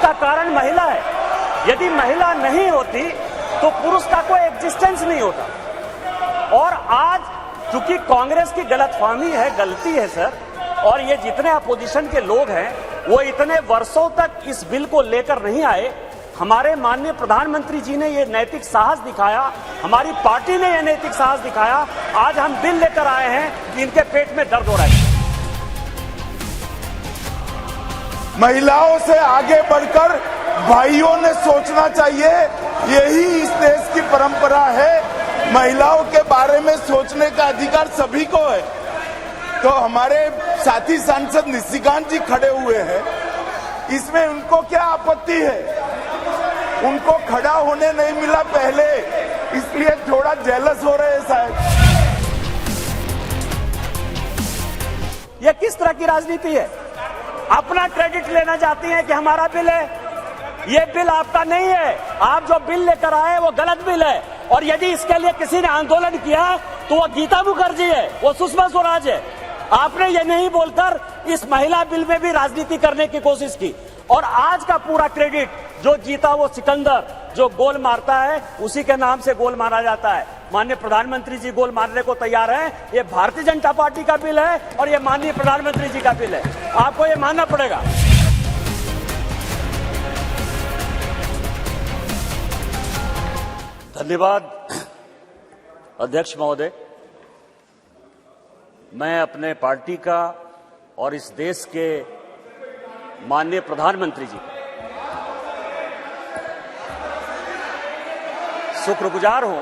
उसका कारण महिला है। यदि महिला नहीं होती तो पुरुष का कोई एग्जिस्टेंस नहीं होता। और आज चूंकि कांग्रेस की गलतफहमी है, गलती है सर, और ये जितने अपोजिशन के लोग हैं वो इतने वर्षों तक इस बिल को लेकर नहीं आए। हमारे माननीय प्रधानमंत्री जी ने ये नैतिक साहस दिखाया, हमारी पार्टी ने ये नैतिक साहस दिखाया। आज हम बिल लेकर आए हैं कि इनके पेट में दर्द हो रहा है। महिलाओं से आगे बढ़कर भाइयों ने सोचना चाहिए, यही इस देश की परंपरा है। महिलाओं के बारे में सोचने का अधिकार सभी को है। तो हमारे साथी सांसद निशिकांत जी खड़े हुए हैं, इसमें उनको क्या आपत्ति है? उनको खड़ा होने नहीं मिला पहले, इसलिए थोड़ा जेलस हो रहे हैं शायद। यह किस तरह की राजनीति है? अपना क्रेडिट लेना चाहती हैं कि हमारा बिल है। यह बिल आपका नहीं है। आप जो बिल लेकर आए वो गलत बिल है। और यदि इसके लिए किसी ने आंदोलन किया तो वो गीता मुखर्जी है, वो सुषमा स्वराज है। आपने ये नहीं बोलकर इस महिला बिल में भी राजनीति करने की कोशिश की। और आज का पूरा क्रेडिट जो जीता वो सिकंदर, जो गोल मारता है उसी के नाम से गोल मारा जाता है। माननीय प्रधानमंत्री जी गोल मारने को तैयार हैं। ये भारतीय जनता पार्टी का बिल है और ये माननीय प्रधानमंत्री जी का बिल है। आपको ये मानना पड़ेगा। धन्यवाद अध्यक्ष महोदय। मैं अपने पार्टी का और इस देश के माननीय प्रधानमंत्री जी का शुक्रगुजार हूं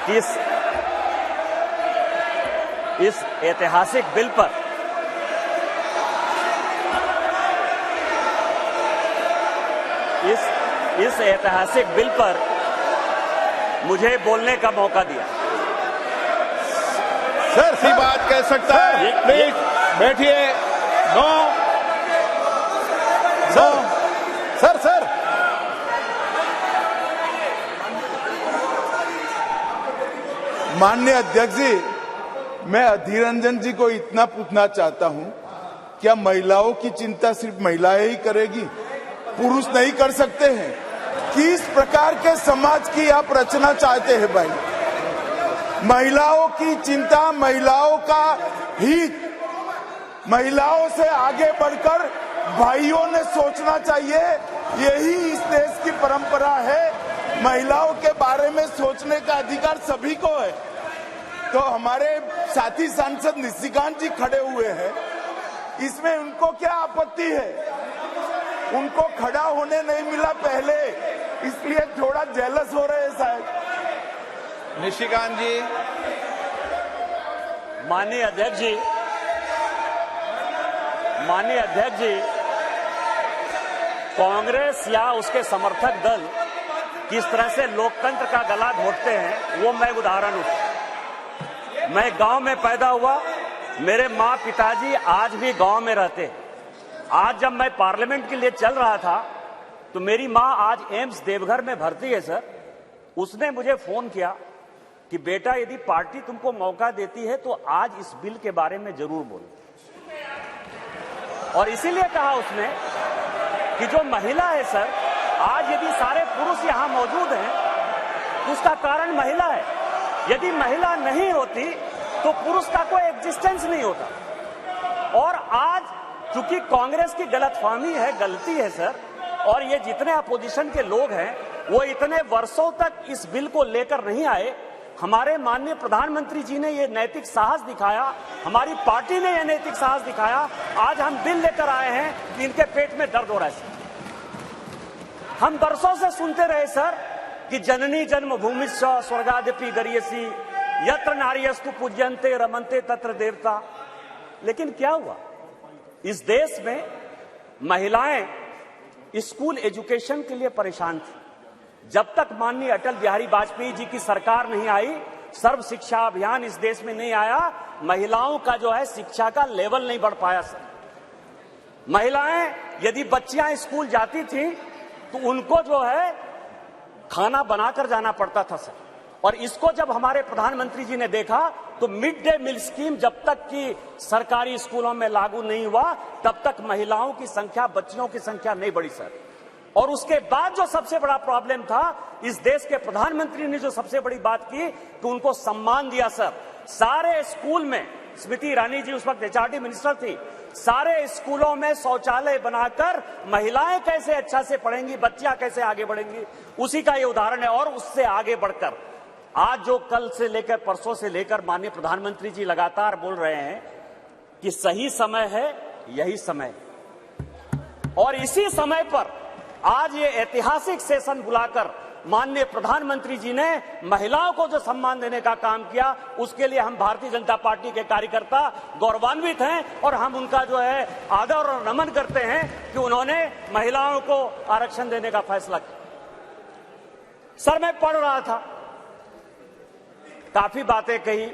कि इस ऐतिहासिक बिल पर इस ऐतिहासिक बिल पर मुझे बोलने का मौका दिया। सर सी बात कह सकता है, प्लीज बैठिए। नो सर माननीय अध्यक्ष जी, मैं अधीर रंजन जी को इतना पूछना चाहता हूं, क्या महिलाओं की चिंता सिर्फ महिलाएं ही करेगी, पुरुष नहीं कर सकते हैं? किस प्रकार के समाज की आप रचना चाहते हैं भाई? महिलाओं की चिंता, महिलाओं का हित, महिलाओं से आगे बढ़कर भाइयों ने सोचना चाहिए, यही इस देश की परंपरा है। महिलाओं के बारे में सोचने का अधिकार सभी को है। तो हमारे साथी सांसद निशिकांत जी खड़े हुए हैं, इसमें उनको क्या आपत्ति है? उनको खड़ा होने नहीं मिला पहले, इसलिए थोड़ा जेलस हो रहे हैं शायद। निशिकांत जी। माननीय अध्यक्ष जी, कांग्रेस या उसके समर्थक दल किस तरह से लोकतंत्र का गला घोटते हैं वो मैं उदाहरण हूं। मैं गांव में पैदा हुआ, मेरे माँ पिताजी आज भी गांव में रहते हैं। आज जब मैं पार्लियामेंट के लिए चल रहा था तो मेरी माँ आज एम्स देवघर में भर्ती है सर। उसने मुझे फोन किया कि बेटा यदि पार्टी तुमको मौका देती है तो आज इस बिल के बारे में जरूर बोलो। और इसीलिए कहा उसने कि जो महिला है सर, आज यदि सारे पुरुष यहां मौजूद हैं तो उसका कारण महिला है। यदि महिला नहीं होती तो पुरुष का कोई एग्जिस्टेंस नहीं होता। और आज चूंकि कांग्रेस की गलतफहमी है, गलती है सर, और ये जितने अपोजिशन के लोग हैं वो इतने वर्षों तक इस बिल को लेकर नहीं आए। हमारे माननीय प्रधानमंत्री जी ने ये नैतिक साहस दिखाया, हमारी पार्टी ने ये नैतिक साहस दिखाया। आज हम बिल लेकर आए हैं कि इनके पेट में दर्द हो रहा है सर। हम वर्षों से सुनते रहे सर कि जननी जन्मभूमिश्च स्वर्गादपि गरीयसी, यत्र नार्यस्तु पूज्यन्ते रमन्ते तत्र देवता। लेकिन क्या हुआ? इस देश में महिलाएं स्कूल एजुकेशन के लिए परेशान थी। जब तक माननीय अटल बिहारी वाजपेयी जी की सरकार नहीं आई, सर्व शिक्षा अभियान इस देश में नहीं आया, महिलाओं का जो है शिक्षा का लेवल नहीं बढ़ पाया सर। महिलाएं यदि बच्चियां स्कूल जाती थी तो उनको जो है खाना बनाकर जाना पड़ता था सर। और इसको जब हमारे प्रधानमंत्री जी ने देखा तो मिड डे मील स्कीम जब तक कि सरकारी स्कूलों में लागू नहीं हुआ तब तक महिलाओं की संख्या, बच्चियों की संख्या नहीं बढ़ी सर। और उसके बाद जो सबसे बड़ा प्रॉब्लम था, इस देश के प्रधानमंत्री ने जो सबसे बड़ी बात की कि उनको सम्मान दिया सर। सारे स्कूल में, स्मृति ईरानी जी उस वक्त एचआरडी मिनिस्टर थी, सारे स्कूलों में शौचालय बनाकर महिलाएं कैसे अच्छा से पढ़ेंगी, बच्चियां कैसे आगे बढ़ेंगी, उसी का ये उदाहरण है। और उससे आगे बढ़कर आज जो कल से लेकर परसों से लेकर माननीय प्रधानमंत्री जी लगातार बोल रहे हैं कि सही समय है, यही समय, और इसी समय पर आज ये ऐतिहासिक सेशन बुलाकर माननीय प्रधानमंत्री जी ने महिलाओं को जो सम्मान देने का काम किया, उसके लिए हम भारतीय जनता पार्टी के कार्यकर्ता गौरवान्वित हैं और हम उनका जो है आदर और नमन करते हैं कि उन्होंने महिलाओं को आरक्षण देने का फैसला किया। सर, मैं पढ़ रहा था, काफी बातें कही,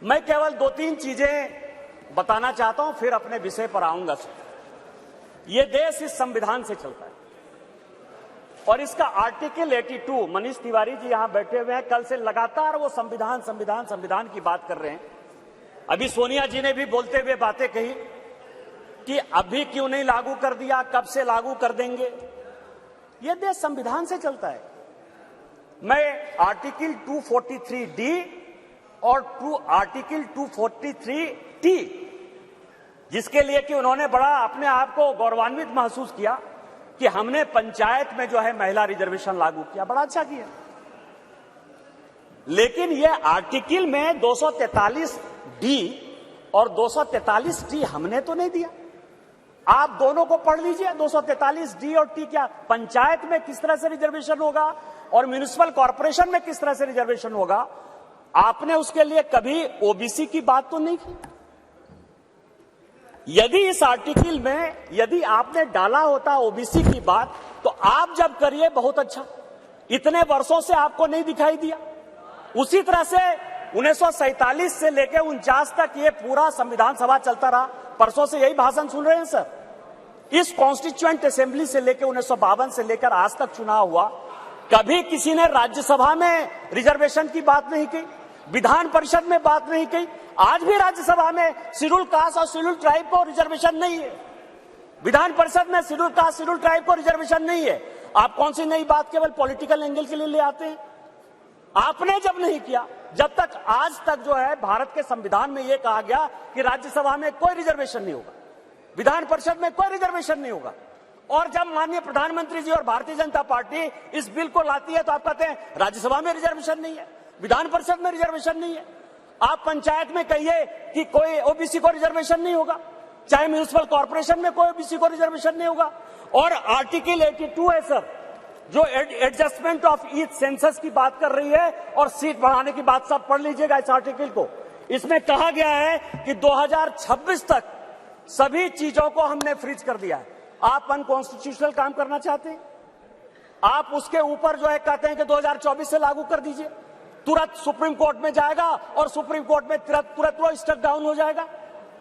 मैं केवल 2-3 चीजें बताना चाहता हूं, फिर अपने विषय पर आऊंगा सर। ये देश इस संविधान से चलता है और इसका आर्टिकल 82, मनीष तिवारी जी यहां बैठे हुए हैं, कल से लगातार वो संविधान संविधान संविधान की बात कर रहे हैं। अभी सोनिया जी ने भी बोलते हुए बातें कही कि अभी क्यों नहीं लागू कर दिया, कब से लागू कर देंगे। ये देश संविधान से चलता है। मैं आर्टिकल 243D और आर्टिकल 243T, जिसके लिए कि उन्होंने बड़ा अपने आप को गौरवान्वित महसूस किया कि हमने पंचायत में जो है महिला रिजर्वेशन लागू किया, बड़ा अच्छा किया। लेकिन यह आर्टिकल में 243D और 243T हमने तो नहीं दिया। आप दोनों को पढ़ लीजिए, 243D और T क्या पंचायत में किस तरह से रिजर्वेशन होगा और म्युनिसिपल कॉर्पोरेशन में किस तरह से रिजर्वेशन होगा। आपने उसके लिए कभी ओबीसी की बात तो नहीं की। यदि इस आर्टिकल में यदि आपने डाला होता ओबीसी की बात, तो आप जब करिए बहुत अच्छा, इतने वर्षों से आपको नहीं दिखाई दिया। उसी तरह से 1947 से लेकर 49 तक ये पूरा संविधान सभा चलता रहा। परसों से यही भाषण सुन रहे हैं सर। इस कॉन्स्टिट्यूएंट असेंबली से लेकर 1952 से लेकर आज तक चुनाव हुआ, कभी किसी ने राज्यसभा में रिजर्वेशन की बात नहीं की, विधान परिषद में बात नहीं की। आज भी राज्यसभा में शेड्यूल कास्ट और शेड्यूल ट्राइब को रिजर्वेशन नहीं है, विधान परिषद में शेड्यूल कास्ट शेड्यूल ट्राइब को रिजर्वेशन नहीं है। आप कौन सी नई बात केवल पॉलिटिकल एंगल के लिए ले आते हैं। आपने जब नहीं किया, जब तक आज तक जो है भारत के संविधान में यह कहा गया कि राज्यसभा में कोई रिजर्वेशन नहीं होगा, विधान परिषद में कोई रिजर्वेशन नहीं होगा, और जब माननीय प्रधानमंत्री जी और भारतीय जनता पार्टी इस बिल को लाती है तो आप कहते हैं राज्यसभा में रिजर्वेशन नहीं है, विधान परिषद में रिजर्वेशन नहीं है। आप पंचायत में कहिए कि कोई ओबीसी को रिजर्वेशन नहीं होगा, चाहे म्युनिसिपल कॉर्पोरेशन में कोई ओबीसी को रिजर्वेशन नहीं होगा। और आर्टिकल 82 है सर, जो एडजस्टमेंट ऑफ ईच सेंसस की बात कर रही है और सीट बढ़ाने की बात, सब पढ़ लीजिएगा इस आर्टिकल को। इसमें कहा गया है कि 2026 तक सभी चीजों को हमने फ्रीज कर दिया है। आप अनकॉन्स्टिट्यूशनल काम करना चाहते हैं, आप उसके ऊपर जो है कहते हैं कि 2024 से लागू कर दीजिए, तुरंत सुप्रीम कोर्ट में जाएगा और सुप्रीम कोर्ट में तुरंत वो स्टक डाउन हो जाएगा।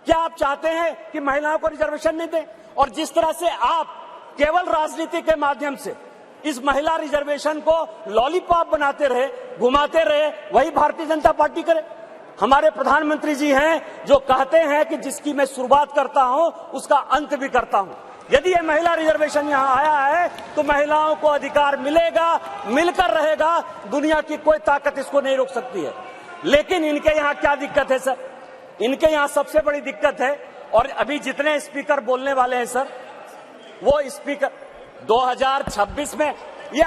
क्या आप चाहते हैं कि महिलाओं को रिजर्वेशन नहीं दें? और जिस तरह से आप केवल राजनीति के माध्यम से इस महिला रिजर्वेशन को लॉलीपॉप बनाते रहे, घुमाते रहे, वही भारतीय जनता पार्टी करे। हमारे प्रधानमंत्री जी हैं जो कहते हैं कि जिसकी मैं शुरुआत करता हूं उसका अंत भी करता हूं। यदि ये महिला रिजर्वेशन यहां आया है तो महिलाओं को अधिकार मिलेगा, मिलकर रहेगा, दुनिया की कोई ताकत इसको नहीं रोक सकती है। लेकिन इनके यहां क्या दिक्कत है सर? इनके यहां सबसे बड़ी दिक्कत है, और अभी जितने स्पीकर बोलने वाले हैं सर, वो स्पीकर 2026 में ये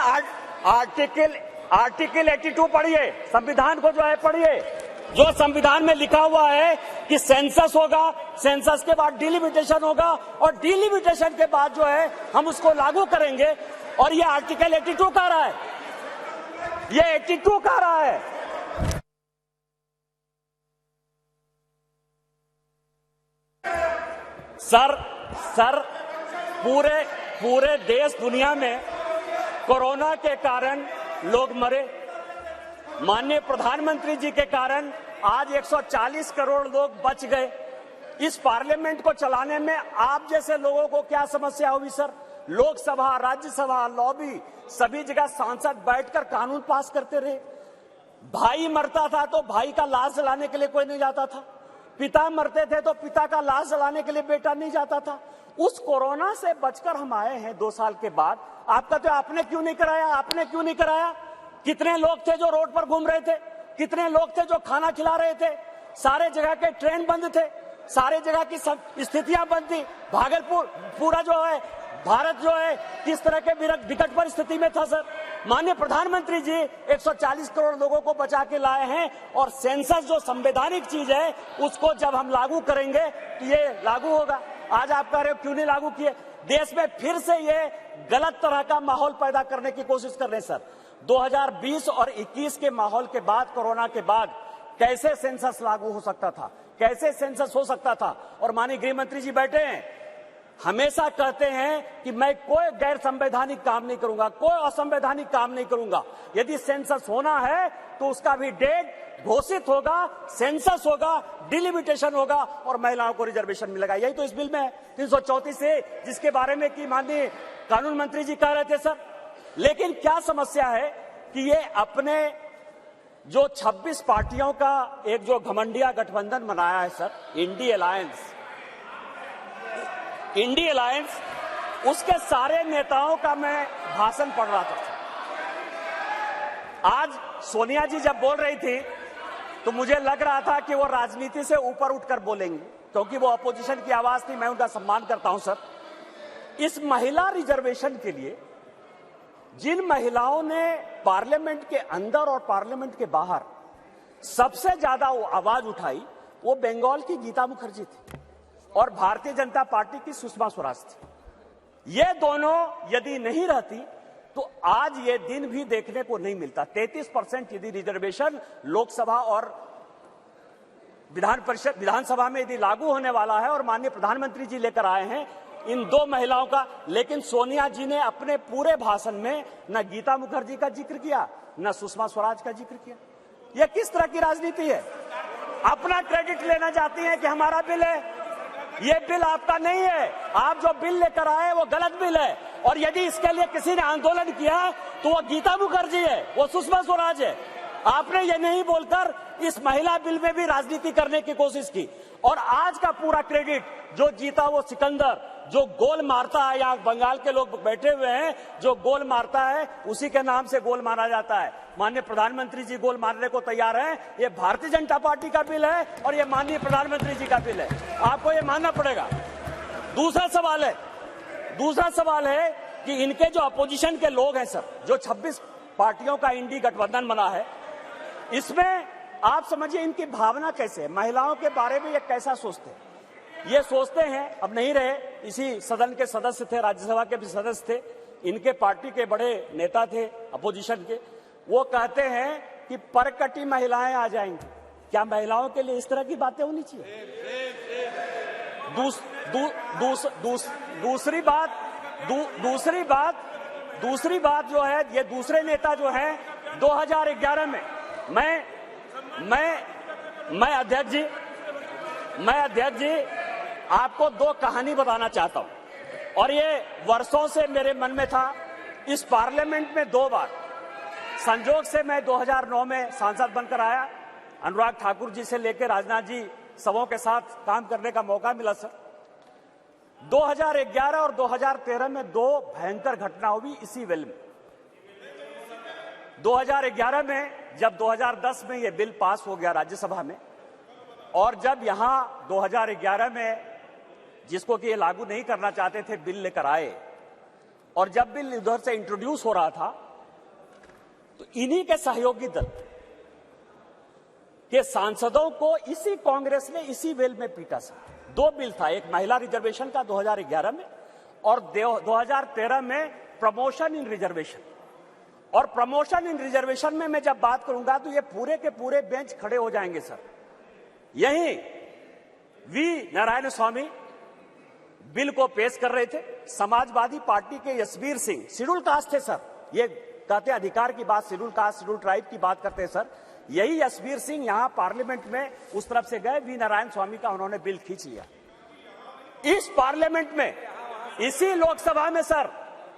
आर्टिकल 82 पढ़िए, संविधान को जो है पढ़िए, जो संविधान में लिखा हुआ है कि सेंसस होगा, सेंसस के बाद डिलिमिटेशन होगा, और डिलिमिटेशन के बाद जो है हम उसको लागू करेंगे। और ये आर्टिकल 82 कह रहा है, ये 82 कह रहा है। सर पूरे देश दुनिया में कोरोना के कारण लोग मरे, माननीय प्रधानमंत्री जी के कारण आज 140 करोड़ लोग बच गए। इस पार्लियामेंट को चलाने में आप जैसे लोगों को क्या समस्या होगी सर? लोकसभा, राज्यसभा, लॉबी, सभी जगह सांसद बैठकर कानून पास करते रहे। भाई मरता था तो भाई का लाश जलाने के लिए कोई नहीं जाता था, पिता मरते थे तो पिता का लाश जलाने के लिए बेटा नहीं जाता था। उस कोरोना से बचकर हम आए हैं 2 साल के बाद। आप कहते हो आपने क्यों नहीं कराया, आपने क्यों नहीं कराया? कितने लोग थे जो रोड पर घूम रहे थे, कितने लोग थे जो खाना खिला रहे थे, सारे जगह के ट्रेन बंद थे, सारे जगह की सब स्थितियां बंद थी। भागलपुर पूरा जो है भारत जो है किस तरह के विकट परिस्थिति में था सर। माननीय प्रधानमंत्री जी 140 करोड़ लोगों को बचा के लाए हैं, और सेंसस जो संवैधानिक चीज है उसको जब हम लागू करेंगे तो ये लागू होगा। आज आप कह रहे हो क्यों नहीं लागू किए? देश में फिर से ये गलत तरह का माहौल पैदा करने की कोशिश कर रहे हैं सर। 2020 और 21 के माहौल के बाद, कोरोना के बाद कैसे सेंसस लागू हो सकता था, कैसे सेंसस हो सकता था? और माननीय गृह मंत्री जी बैठे हैं, हमेशा कहते हैं कि मैं कोई गैर संवैधानिक काम नहीं करूंगा, कोई असंवैधानिक काम नहीं करूंगा। यदि सेंसस होना है तो उसका भी डेट घोषित होगा, सेंसस होगा, डिलिमिटेशन होगा और महिलाओं को रिजर्वेशन मिलेगा। यही तो इस बिल में है 334 से, जिसके बारे में कि माननीय कानून मंत्री जी कह रहे थे सर। लेकिन क्या समस्या है कि ये अपने जो 26 पार्टियों का एक जो घमंडिया गठबंधन बनाया है सर, इंडी अलायंस, उसके सारे नेताओं का मैं भाषण पढ़ रहा था। आज सोनिया जी जब बोल रही थी तो मुझे लग रहा था कि वो राजनीति से ऊपर उठकर बोलेंगे, क्योंकि वो अपोजिशन की आवाज थी। मैं उनका सम्मान करता हूं सर। इस महिला रिजर्वेशन के लिए जिन महिलाओं ने पार्लियामेंट के अंदर और पार्लियामेंट के बाहर सबसे ज्यादा आवाज उठाई, वो बंगाल की गीता मुखर्जी थी और भारतीय जनता पार्टी की सुषमा स्वराज थी। ये दोनों यदि नहीं रहती तो आज ये दिन भी देखने को नहीं मिलता। 33% यदि रिजर्वेशन लोकसभा और विधानसभा में यदि लागू होने वाला है और माननीय प्रधानमंत्री जी लेकर आए हैं इन 2 महिलाओं का, लेकिन सोनिया जी ने अपने पूरे भाषण में न गीता मुखर्जी का जिक्र किया, न सुषमा स्वराज का जिक्र किया। यह किस तरह की राजनीति है? अपना क्रेडिट लेना चाहती हैं कि हमारा बिल है। ये बिल आपका नहीं है। आप जो बिल लेकर आए वो गलत बिल है, और यदि इसके लिए किसी ने आंदोलन किया तो वो गीता मुखर्जी है, वो सुषमा स्वराज है। आपने ये नहीं बोलकर इस महिला बिल में भी राजनीति करने की कोशिश की, और आज का पूरा क्रेडिट जो जीता वो सिकंदर, जो गोल मारता है, यहाँ बंगाल के लोग बैठे हुए हैं, जो गोल मारता है उसी के नाम से गोल मारा जाता है। माननीय प्रधानमंत्री जी गोल मारने को तैयार हैं। ये भारतीय जनता पार्टी का बिल है और ये माननीय प्रधानमंत्री जी का बिल है, आपको ये मानना पड़ेगा। दूसरा सवाल है कि इनके जो अपोजिशन के लोग हैं सर, जो 26 पार्टियों का इंडी गठबंधन बना है, इसमें आप समझिए इनकी भावना कैसे है, महिलाओं के बारे में ये कैसा सोचते हैं। ये सोचते हैं, अब नहीं रहे, इसी सदन के सदस्य थे, राज्यसभा के भी सदस्य थे, इनके पार्टी के बड़े नेता थे अपोजिशन के, वो कहते हैं कि परकटी महिलाएं आ जाएंगी। क्या महिलाओं के लिए इस तरह की बातें होनी चाहिए? दूसरी बात जो है, ये दूसरे नेता जो है 2011 में मैं अध्यक्ष जी आपको 2 कहानी बताना चाहता हूं, और ये वर्षों से मेरे मन में था। इस पार्लियामेंट में 2 बार संजोग से मैं 2009 में सांसद बनकर आया, अनुराग ठाकुर जी से लेकर राजनाथ जी सबों के साथ काम करने का मौका मिला सर। 2011 और 2013 में 2 भयंकर घटना हुई इसी वेल में। 2011 में जब 2010 में ये बिल पास हो गया राज्यसभा में, और जब यहां 2011 में जिसको कि ये लागू नहीं करना चाहते थे बिल लेकर आए, और जब बिल उधर से इंट्रोड्यूस हो रहा था तो इन्हीं के सहयोगी दल के सांसदों को इसी कांग्रेस ने इसी वेल में पीटा सर। 2 बिल था, एक महिला रिजर्वेशन का 2011 में और 2013 में प्रमोशन इन रिजर्वेशन। और प्रमोशन इन रिजर्वेशन में मैं जब बात करूंगा तो ये पूरे के पूरे बेंच खड़े हो जाएंगे सर। यही वी नारायण स्वामी बिल को पेश कर रहे थे, समाजवादी पार्टी के यशवीर सिंह, शेड्यूल कास्ट थे सर, ये कहते अधिकार की बात, शेड्यूल कास्ट शेड्यूल ट्राइब की बात करते हैं सर। यही यशवीर सिंह यहां पार्लियामेंट में उस तरफ से गए, वी नारायण स्वामी का उन्होंने बिल खींच लिया। इस पार्लियामेंट में इसी लोकसभा में सर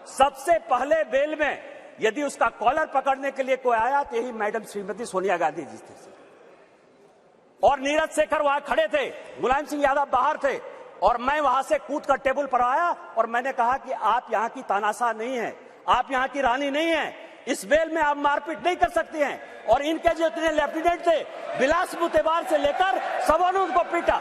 सबसे पहले बेल में यदि उसका कॉलर पकड़ने के लिए कोई आया तो यही मैडम श्रीमती सोनिया गांधी जी थी और नीरज शेखर वहां खड़े थे, मुलायम सिंह यादव बाहर थे और मैं वहां से कूद कर टेबल पर आया और मैंने कहा कि आप यहां की तानाशाह नहीं है, आप यहां की रानी नहीं है, इस बेल में आप मारपीट नहीं कर सकती हैं। और इनके जो इतने लेफ्टिनेंट थे बिलास मुतेबार से लेकर सबों ने उनको पीटा।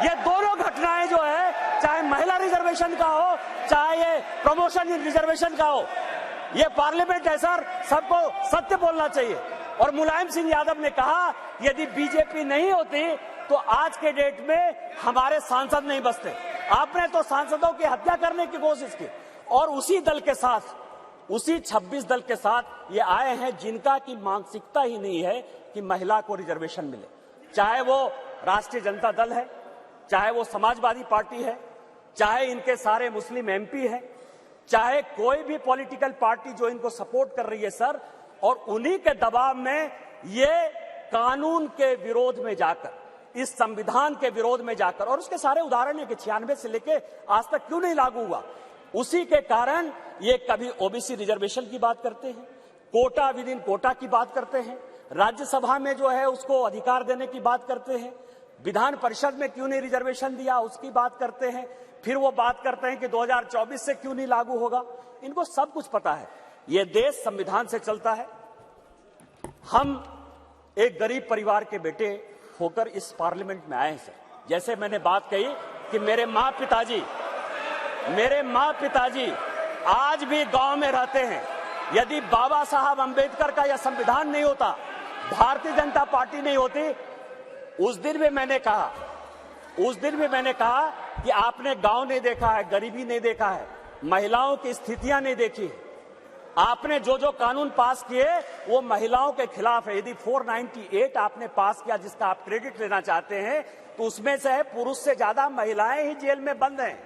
ये दोनों घटनाएं जो है, चाहे महिला रिजर्वेशन का हो चाहे ये प्रमोशन इन रिजर्वेशन का हो, ये पार्लियामेंट है सर, सबको सत्य बोलना चाहिए। और मुलायम सिंह यादव ने कहा यदि बीजेपी नहीं होती तो आज के डेट में हमारे सांसद नहीं बचते। आपने तो सांसदों की हत्या करने की कोशिश की और उसी दल के साथ, उसी 26 दल के साथ ये आए हैं जिनका की मानसिकता ही नहीं है कि महिला को रिजर्वेशन मिले। चाहे वो राष्ट्रीय जनता दल है, चाहे वो समाजवादी पार्टी है, चाहे इनके सारे मुस्लिम एमपी है, चाहे कोई भी पॉलिटिकल पार्टी जो इनको सपोर्ट कर रही है सर, और उन्हीं के दबाव में ये कानून के विरोध में जाकर, इस संविधान के विरोध में जाकर, और उसके सारे उदाहरण है कि 96 से लेके आज तक क्यों नहीं लागू हुआ, उसी के कारण ये कभी ओबीसी रिजर्वेशन की बात करते हैं, कोटा विद इन कोटा की बात करते हैं, राज्यसभा में जो है उसको अधिकार देने की बात करते हैं, विधान परिषद में क्यों नहीं रिजर्वेशन दिया उसकी बात करते हैं, फिर वो बात करते हैं कि 2024 से क्यों नहीं लागू होगा। इनको सब कुछ पता है, ये देश संविधान से चलता है। हम एक गरीब परिवार के बेटे होकर इस पार्लियामेंट में आए हैं सर। जैसे मैंने बात कही कि मेरे माँ पिताजी आज भी गांव में रहते हैं। यदि बाबा साहब अंबेडकर का यह संविधान नहीं होता, भारतीय जनता पार्टी नहीं होती, उस दिन भी मैंने कहा कि आपने गांव नहीं देखा है, गरीबी नहीं देखा है, महिलाओं की स्थितियां नहीं देखी। आपने जो जो कानून पास किए वो महिलाओं के खिलाफ है। यदि 498 आपने पास किया जिसका आप क्रेडिट लेना चाहते हैं, तो उसमें से है पुरुष से ज्यादा महिलाएं ही जेल में बंद हैं।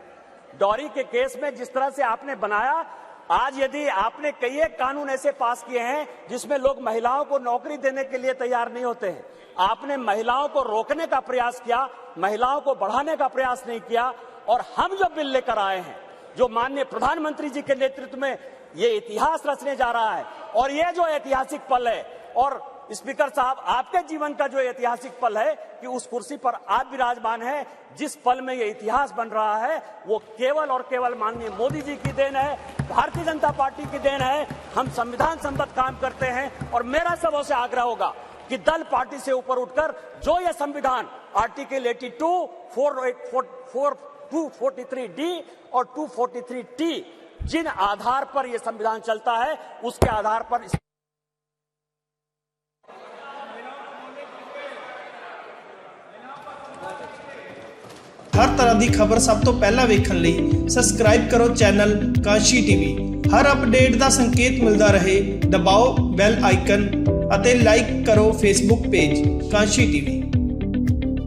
डॉरी के केस में जिस तरह से आपने बनाया, आज यदि आपने कई एक कानून ऐसे पास किए हैं जिसमें लोग महिलाओं को नौकरी देने के लिए तैयार नहीं होते हैं, आपने महिलाओं को रोकने का प्रयास किया, महिलाओं को बढ़ाने का प्रयास नहीं किया। और हम जो बिल लेकर आए हैं, जो माननीय प्रधानमंत्री जी के नेतृत्व में ये इतिहास रचने जा रहा है, और ये जो ऐतिहासिक पल है, और स्पीकर साहब आपके जीवन का जो ऐतिहासिक पल है कि उस कुर्सी पर आप विराजमान हैं, जिस पल में ये इतिहास बन रहा है वो केवल और केवल माननीय मोदी जी की देन है, भारतीय जनता पार्टी की देन है। हम संविधान सम्मत काम करते हैं और मेरा सबों से आग्रह होगा कि दल पार्टी से ऊपर उठकर जो ये संविधान आर्टिकल 82, 243D और 243T जिन आधार पर यह संविधान चलता है उसके आधार पर हर तरह की खबर सब तो पहला वेखण लई सबसक्राइब करो चैनल कांशी टीवी। हर अपडेट का संकेत मिलता रहे, दबाओ बैल आइकन अते लाइक करो फेसबुक पेज कांशी टीवी।